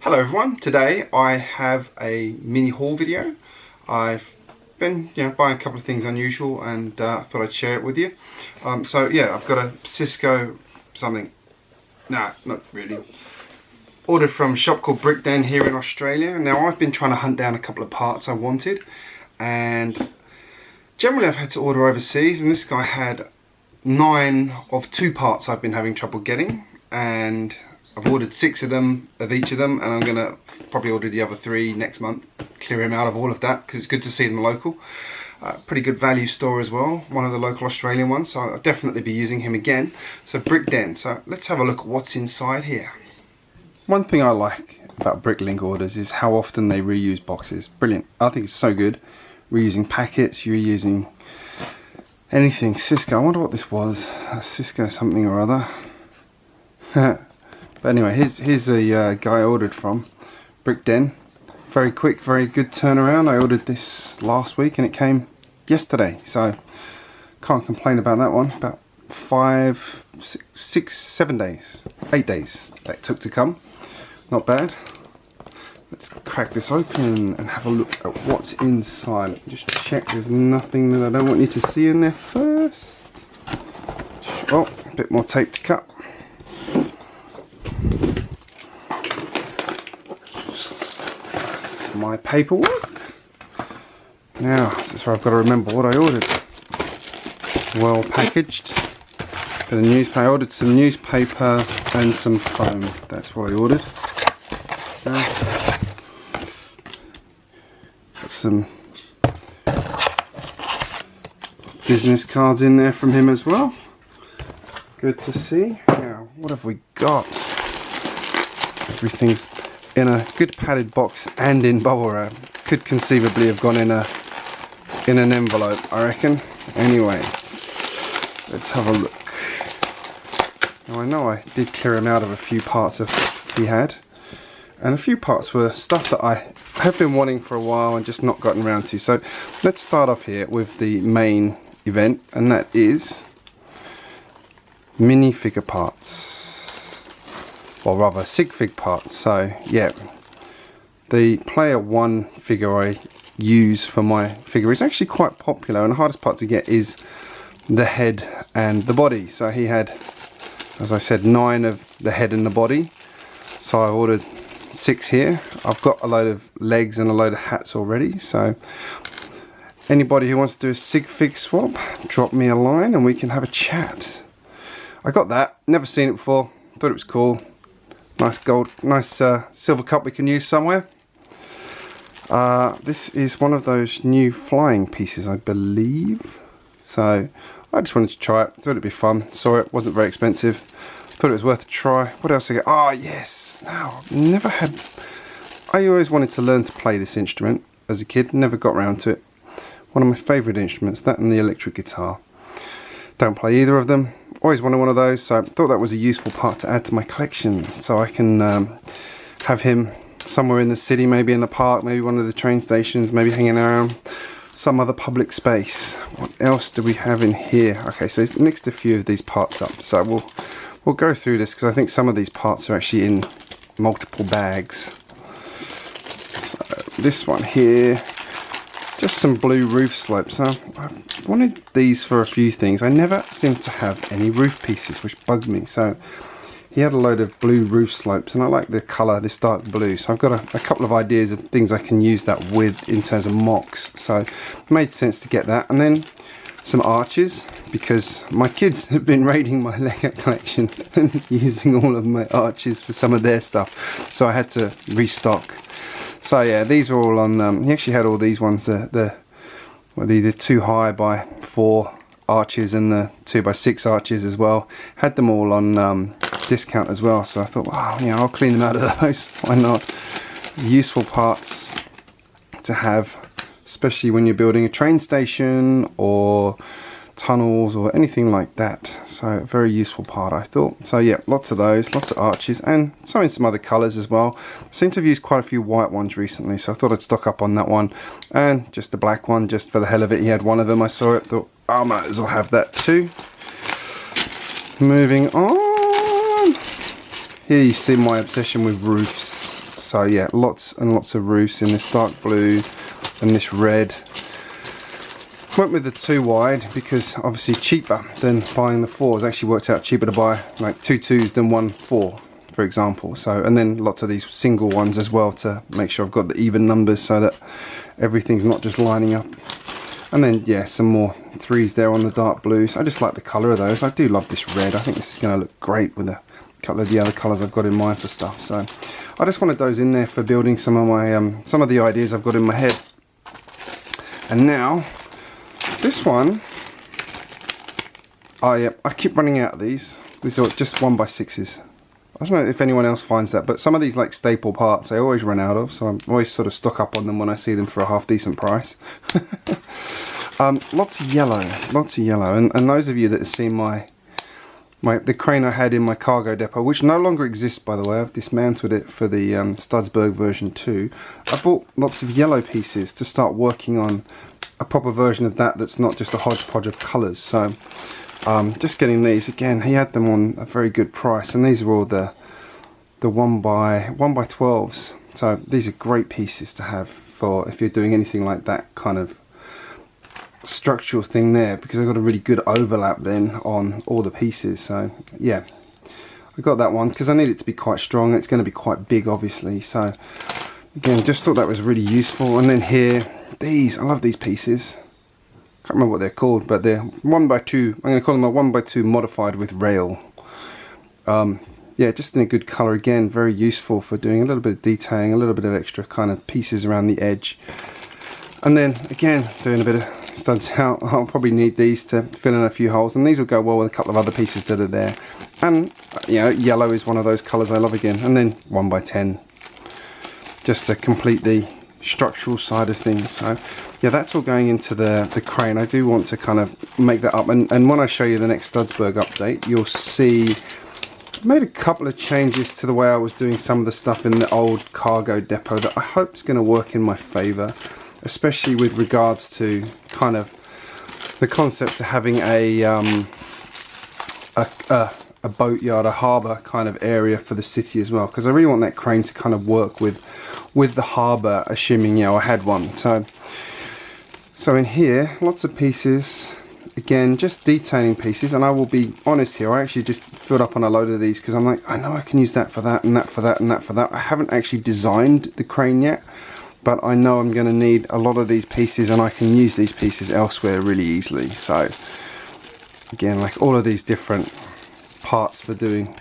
Hello everyone, today I have a mini haul video. I've been buying a couple of things unusual and thought I'd share it with you. So yeah, I've got a Cisco something, nah, not really, ordered from a shop called BrickLink here in Australia. Now I've been trying to hunt down a couple of parts I wanted, and generally I've had to order overseas, and this guy had 9 of 2 parts I've been having trouble getting, and I've ordered 6 of them, of each of them, and I'm gonna probably order the other 3 next month, clear him out of all of that, because it's good to see them local. Pretty good value store as well, one of the local Australian ones, so I'll definitely be using him again. So BrickLink, so let's have a look at what's inside here. One thing I like about BrickLink orders is how often they reuse boxes. Brilliant, I think it's so good. Reusing packets, reusing anything. Cisco, I wonder what this was, Cisco something or other. But anyway, here's the guy I ordered from, BrickLink. Very quick, very good turnaround. I ordered this last week and it came yesterday, so can't complain about that one. About 5, 6, 7 days, 8 days that it took to come. Not bad. Let's crack this open and have a look at what's inside. Just check there's nothing that I don't want you to see in there first. Oh, a bit more tape to cut. My paperwork. Now, this is where I've got to remember what I ordered. Well packaged. Bit of newspaper. I ordered some newspaper and some foam. That's what I ordered. Got some business cards in there from him as well. Good to see. Now, what have we got? Everything's in a good padded box and in bubble wrap. It could conceivably have gone in an envelope, I reckon. Anyway, let's have a look. Now I know I did clear him out of a few parts of he had, and a few parts were stuff that I have been wanting for a while and just not gotten around to. So let's start off here with the main event, and that is minifigure parts. Or rather sig fig parts. So yeah, the player 1 figure I use for my figure is actually quite popular, and the hardest part to get is the head and the body. So he had, as I said, 9 of the head and the body, so I ordered 6 here. I've got a load of legs and a load of hats already, so anybody who wants to do a sig fig swap, drop me a line and we can have a chat. I got that, never seen it before, thought it was cool. Nice gold, nice silver cup we can use somewhere. This is one of those new flying pieces, I believe. So I just wanted to try it. Thought it'd be fun. Saw it, wasn't very expensive. Thought it was worth a try. What else I get? Oh yes. Now never had. I always wanted to learn to play this instrument as a kid. Never got around to it. One of my favourite instruments, that and the electric guitar. Don't play either of them. Always wanted one of those, so I thought that was a useful part to add to my collection, so I can have him somewhere in the city, maybe in the park, maybe one of the train stations, maybe hanging around some other public space. What else do we have in here? Okay, so it's mixed a few of these parts up, so we'll go through this because I think some of these parts are actually in multiple bags. So this one here, just some blue roof slopes. I wanted these for a few things. I never seem to have any roof pieces, which bugs me. So he had a load of blue roof slopes, and I like the colour, this dark blue. So I've got a couple of ideas of things I can use that with in terms of mocks. So it made sense to get that. And then some arches, because my kids have been raiding my Lego collection and using all of my arches for some of their stuff. So I had to restock. So yeah, these were all on, he actually had all these ones, the 2x4 arches and the 2x6 arches as well. Had them all on discount as well, so I thought, wow, yeah, I'll clean them out of those, why not? Useful parts to have, especially when you're building a train station or tunnels or anything like that. So very useful part, I thought. So yeah, lots of those, lots of arches, and some in some other colours as well. I seem to have used quite a few white ones recently, so I thought I'd stock up on that one, and just the black one, just for the hell of it. He had one of them, I saw it, thought I might as well have that too. Moving on, here you see my obsession with roofs. So yeah, lots and lots of roofs in this dark blue and this red. Went with the 2 wide because obviously cheaper than buying the 4s. Actually worked out cheaper to buy like 2 2s than 1 4, for example. So, and then lots of these single ones as well to make sure I've got the even numbers so that everything's not just lining up. And then yeah, some more 3s there on the dark blues. I just like the colour of those. I do love this red. I think this is going to look great with a couple of the other colours I've got in mind for stuff. So I just wanted those in there for building some of my some of the ideas I've got in my head. And now this one, I keep running out of these. These are just 1x6s. I don't know if anyone else finds that, but some of these like staple parts I always run out of, so I'm always sort of stock up on them when I see them for a half decent price. Lots of yellow, and those of you that have seen the crane I had in my cargo depot, which no longer exists by the way, I've dismantled it for the Studsburg version 2. I bought lots of yellow pieces to start working on a proper version of that that's not just a hodgepodge of colours. So just getting these again. He had them on a very good price, and these are all the 1x12s. So these are great pieces to have for if you're doing anything like that kind of structural thing there, because I've got a really good overlap then on all the pieces. So yeah, I got that one because I need it to be quite strong. It's going to be quite big obviously, so again just thought that was really useful. And then here, these, I love these pieces. Can't remember what they're called, but they're 1x2. I'm going to call them a 1x2 modified with rail. Yeah, just in a good colour again, very useful for doing a little bit of detailing, a little bit of extra kind of pieces around the edge. And then again, doing a bit of studs out. I'll probably need these to fill in a few holes, and these will go well with a couple of other pieces that are there. And you know, yellow is one of those colours I love again. And then 1x10, just to complete the structural side of things. So yeah, that's all going into the crane. I do want to kind of make that up, and when I show you the next Studsburg update, you'll see I made a couple of changes to the way I was doing some of the stuff in the old cargo depot that I hope is going to work in my favour, especially with regards to kind of the concept of having a boatyard, a harbour kind of area for the city as well, because I really want that crane to kind of work with the harbour, assuming, you know, I had one. So in here, lots of pieces, again, just detailing pieces. And I will be honest here, I actually just filled up on a load of these because I'm like, I know I can use that for that, and that for that, and that for that. I haven't actually designed the crane yet, but I know I'm going to need a lot of these pieces, and I can use these pieces elsewhere really easily. So again, like all of these different parts for doing,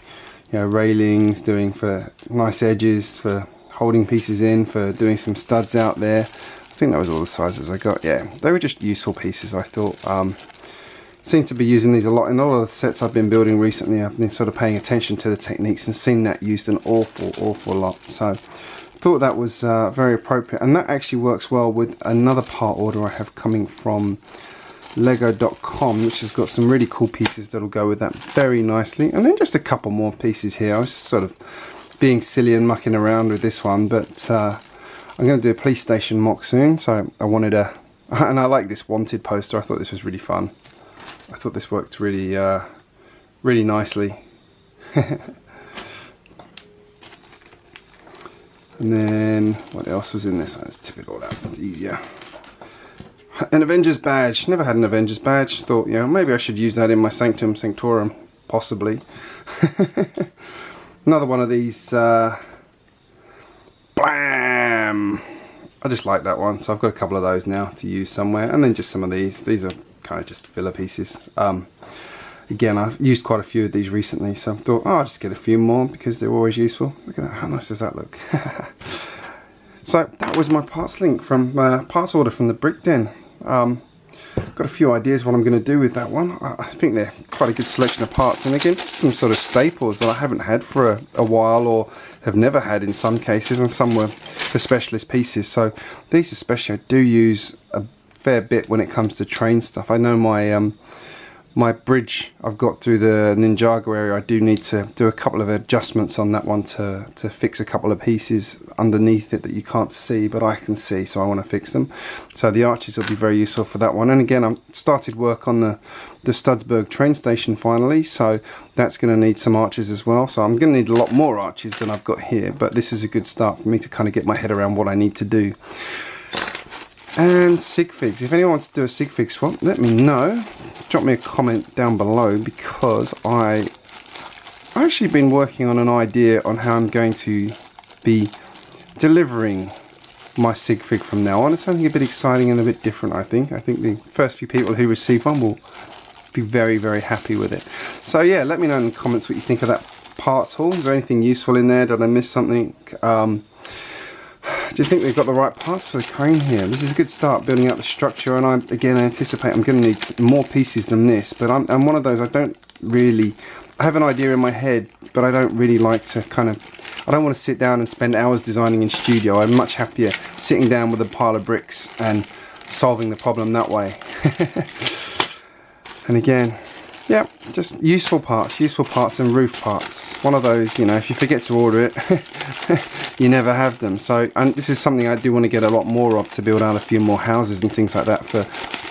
you know, railings, doing for nice edges, for holding pieces in, for doing some studs out there. I think that was all the sizes I got. Yeah, they were just useful pieces, I thought. Seem to be using these a lot in all of the sets I've been building recently. I've been sort of paying attention to the techniques and seen that used an awful lot. So thought that was very appropriate, and that actually works well with another part order I have coming from lego.com, which has got some really cool pieces that'll go with that very nicely. And then just a couple more pieces here. I was just sort of being silly and mucking around with this one, but I'm going to do a police station mock soon, so I wanted and I like this wanted poster. I thought this was really fun. I thought this worked really really nicely. And then what else was in this? Let's tip it all out, it's easier. An Avengers Badge. Never had an Avengers Badge. Thought, you know, maybe I should use that in my Sanctum Sanctorum, possibly. Another one of these, blam! I just like that one, so I've got a couple of those now to use somewhere. And then just some of these. These are kind of just filler pieces. Again, I've used quite a few of these recently, so I thought, oh, I'll just get a few more because they're always useful. Look at that, how nice does that look? So that was my parts link from parts order from the Brick Den. Got a few ideas what I'm going to do with that one. I think they're quite a good selection of parts, and again, just some sort of staples that I haven't had for a while, or have never had in some cases, and some were for specialist pieces. So these especially I do use a fair bit when it comes to train stuff. I know my my bridge I've got through the Ninjago area. I do need to do a couple of adjustments on that one to fix a couple of pieces underneath it that you can't see, but I can see, so I want to fix them. So the arches will be very useful for that one. And again, I've started work on the Studsburg train station finally, so that's going to need some arches as well. So I'm going to need a lot more arches than I've got here, but this is a good start for me to kind of get my head around what I need to do. And sig figs. If anyone wants to do a sig fig swap, let me know. Drop me a comment down below, because I've actually been working on an idea on how I'm going to be delivering my sig fig from now on. It's something a bit exciting and a bit different, I think. I think the first few people who receive one will be very, very happy with it. So yeah, let me know in the comments what you think of that parts haul. Is there anything useful in there? Did I miss something? Do you think they've got the right parts for the crane here? This is a good start building out the structure, and I anticipate I'm going to need more pieces than this, but I'm one of those, I have an idea in my head, but I don't really like to I don't want to sit down and spend hours designing in studio. I'm much happier sitting down with a pile of bricks and solving the problem that way. And again, yeah, just useful parts and roof parts. One of those, you know, if you forget to order it, you never have them. So, and this is something I do want to get a lot more of to build out a few more houses and things like that for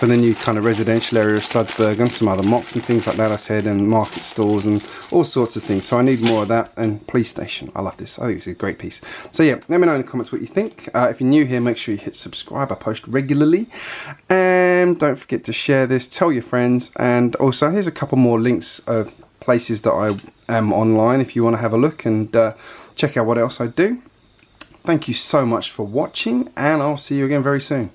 the new kind of residential area of Studsburg, and some other mocks and things like that I said, and market stalls and all sorts of things. So I need more of that, and police station. I love this. I think it's a great piece. So yeah, let me know in the comments what you think. If you're new here, make sure you hit subscribe. I post regularly. And don't forget to share this, tell your friends, and also here's a couple more links of places that I am online if you want to have a look and check out what else I do. Thank you so much for watching, and I'll see you again very soon.